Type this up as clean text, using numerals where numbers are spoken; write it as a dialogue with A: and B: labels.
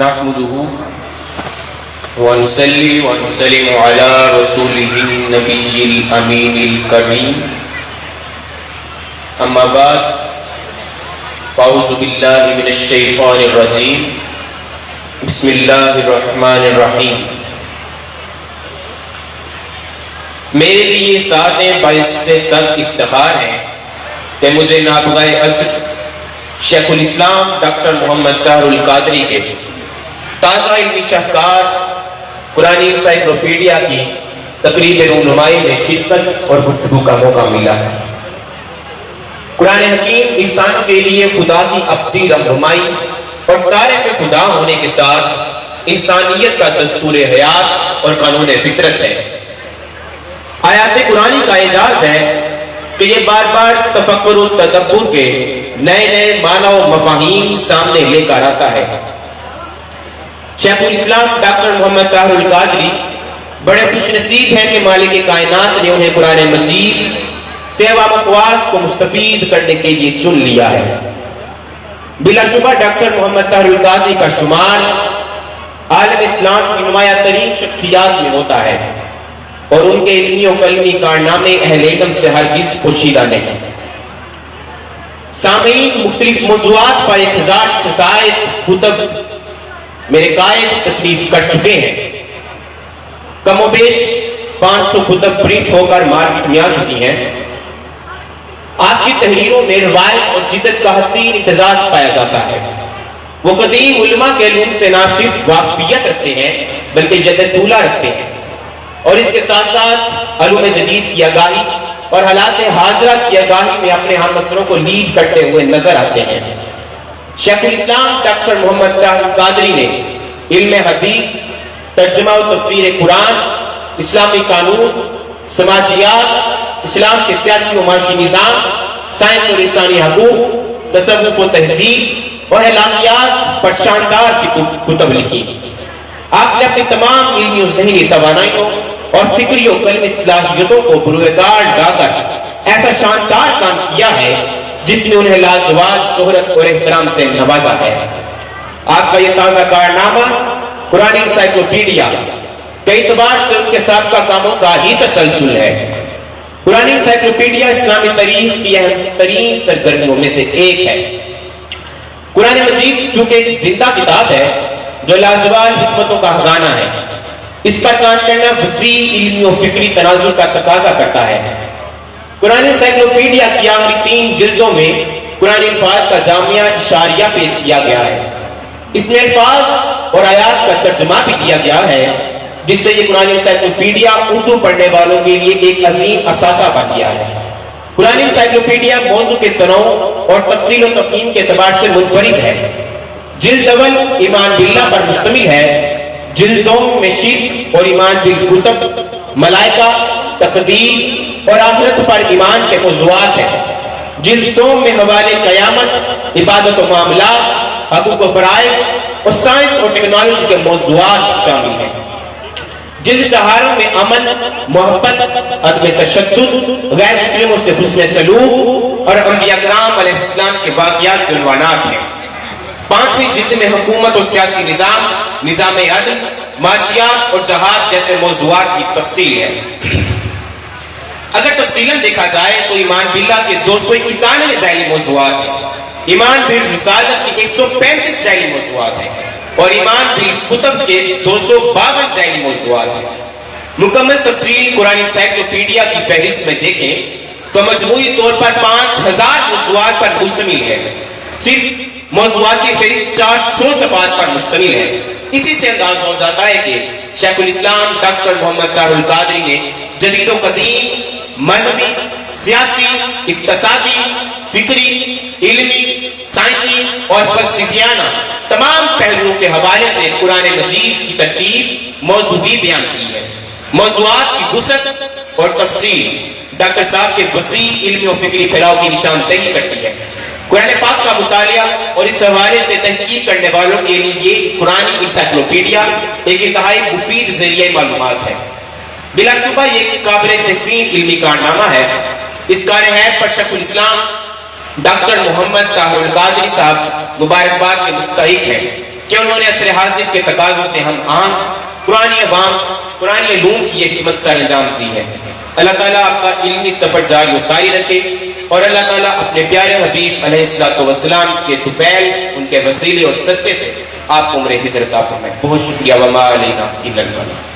A: نحمده ونصلي ونسلم على رسوله النبي الأمين الكريم أما بعد فأعوذ بالله من الشيطان الرجيم بسم الله الرحمن الرحیم. میرے لیے ساتیں باعث سے سخت افتخار ہے کہ مجھے نابغہ عصر شیخ الاسلام ڈاکٹر محمد طاہر القادری کے تازہ علمی شاہکار قرآن انسائکلوپیڈیا کی تقریب رونمائی میں شرکت اور گفتگو کا موقع ملا ہے. قرآن حکیم انسان کے لیے خدا کی ابدی رہنمائی اور تعریف خدا ہونے کے ساتھ انسانیت کا دستور حیات اور قانون فطرت ہے. آیات قرآنی کا اعجاز ہے کہ یہ بار بار تفکر و تدبر کے نئے نئے معنی و مفاہیم سامنے لے کر آتا ہے. شیخ الاسلام ڈاکٹر محمد طاہر القادری بڑے خوش نصیب ہیں کہ مالک کائنات نے انہیں قرآن مجید سے عوام خواص کو مستفید کرنے کے لیے چن لیا ہے. بلا شبہ ڈاکٹر محمد طاہر القادری کا شمار عالم اسلام کی نمایاں ترین شخصیات میں ہوتا ہے اور ان کے علمی و قلمی کارنامے اہل علم سے ہرگز پوشیدہ نہیں. سامعین مختلف موضوعات پر 1000 سے زائد کتب میرے قائد تصنیف کر چکے ہیں. کم و بیش 500 کتب پرنٹ ہو کر مارکیٹ میں آ چکی ہیں. آپ کی تحریروں میں روایت اور جدت کا حسین امتزاج پایا جاتا ہے. وہ قدیم علماء کے علوم سے نہ صرف واقفیت رکھتے ہیں بلکہ جدت طولہ رکھتے ہیں اور اس کے ساتھ ساتھ علوم جدید کی آگاہی اور حالات حاضرہ کی آگاہی میں اپنے ہم مسئلوں کو لیڈ کرتے ہوئے نظر آتے ہیں. شیخ الاسلام ڈاکٹر محمد طاہر القادری نے علم حدیث، ترجمہ و تفسیر قرآن، اسلامی قانون، سماجیات، اسلام کے سیاسی و معاشی نظام، سائنس اور انسانی حقوق، تصوف و تہذیب اور اخلاقیات پر شاندار کتب لکھی. آپ نے اپنی تمام علمی و ذہنی توانائیوں اور فکری و قلمی صلاحیتوں کو بروئے کار لا کر ایسا شاندار کام کیا ہے جس نے انہیں لازوال شہرت اور احترام سے نوازا ہے. آپ کا یہ تازہ کارنامہ قرآن انسائکلوپیڈیا کئی اعتبار سے ان کے سابقہ کاموں کا ہی تسلسل ہے. قرآن انسائکلوپیڈیا اسلامی تاریخ کی اہم ترین سرگرمیوں میں سے ایک ہے. قرآن مجید چونکہ ایک زندہ کتاب ہے جو لازوال حکمتوں کا خزانہ ہے، اس پر کام کرنا وسیع علمی و فکری تناظر کا تقاضا کرتا ہے. قرآن انسائکلوپیڈیا کی آخری 3 جلدوں میں قرآن الفاظ کا جامعہ اشاریہ پیش کیا گیا ہے. اس میں الفاظ اور آیات کا ترجمہ بھی دیا گیا ہے جس سے یہ قرآن انسائکلوپیڈیا اردو پڑھنے والوں کے لیے ایک عظیم اثاثہ بن گیا ہے. قرآن انسائکلوپیڈیا موضوع کے تنوع اور تفصیل و تفہیم کے اعتبار سے منفرد ہے. جلد اول ایمان باللہ پر مشتمل ہے. جلد دوم میں شرک اور ایمان بالکتب، ملائکہ، تقدیر اور آخرت پر ایمان کے موضوعات ہیں. جلد سوم میں حوالے قیامت، عبادت و معاملات، حقوق و فرائض اور سائنس اور ٹیکنالوجی کے موضوعات شامل ہیں. جلد چہاروں میں امن، محبت، عدم تشدد، غیر مسلموں سے حسن سلوک اور انبیاء کرام علیہ السلام کے واقعات کے عنوانات ہیں. 5ویں جلد میں حکومت اور سیاسی نظام، نظام عدل، معاشیات اور جہاد جیسے موضوعات کی تفصیل ہے. اگر تفصیلاً دیکھا جائے تو ایمان باللہ کے 291 ذیلی موضوعات ہیں، ایمان بالرسالت کے 135 ذیلی موضوعات ہیں اور ایمان بالکتب کے 252 ذیلی موضوعات ہیں. مکمل تفصیل قرآن انسائکلوپیڈیا کی فہرست میں دیکھیں تو مجموعی طور پر 5000 موضوعات پر مشتمل ہے. صرف موضوعات کی فہرست 400 صفحات پر مشتمل ہے. اسی سے اندازہ ہو جاتا ہے کہ شیخ الاسلام ڈاکٹر محمد طاہر القادری نے جدید و قدیم، مذہبی، سیاسی، اقتصادی، فکری، علمی، سائنسی اور فلسفیانہ تمام پہلوؤں کے حوالے سے قرآن مجید کی ترتیب موضوعی بیان کی ہے. موضوعات کی وسعت اور تفصیل ڈاکٹر صاحب کے وسیع علمی و فکری پھیلاؤ کی نشاندہی کرتی ہے. قرآن پاک کا مطالعہ اور اس حوالے سے تحقیق کرنے والوں کے لیے یہ قرآن انسائکلوپیڈیا ایک انتہائی مفید ذریعہ معلومات ہے. بلا شبہ یہ قابل تحسین علمی کارنامہ ہے. اس کارنامے پر شیخ الاسلام ڈاکٹر محمد طاہر القادری صاحب مبارکباد کے مستحق ہیں. کہ انہوں نے عصر حاضر کے تقاضوں سے ہم عام پرانی عوام پرانی علوم کی یہ خدمت سر انجام دی ہے۔ اللہ تعالیٰ آپ کا علمی سفر جاری و ساری رکھے، اور اللہ تعالیٰ اپنے پیارے حبیب علیہ السلام کے طفیل ان کے وسیلے اور صدقے سے آپ کو عمر خضر عطا فرمائے۔ بہت شکریہ، وما علینا الا البلاغ۔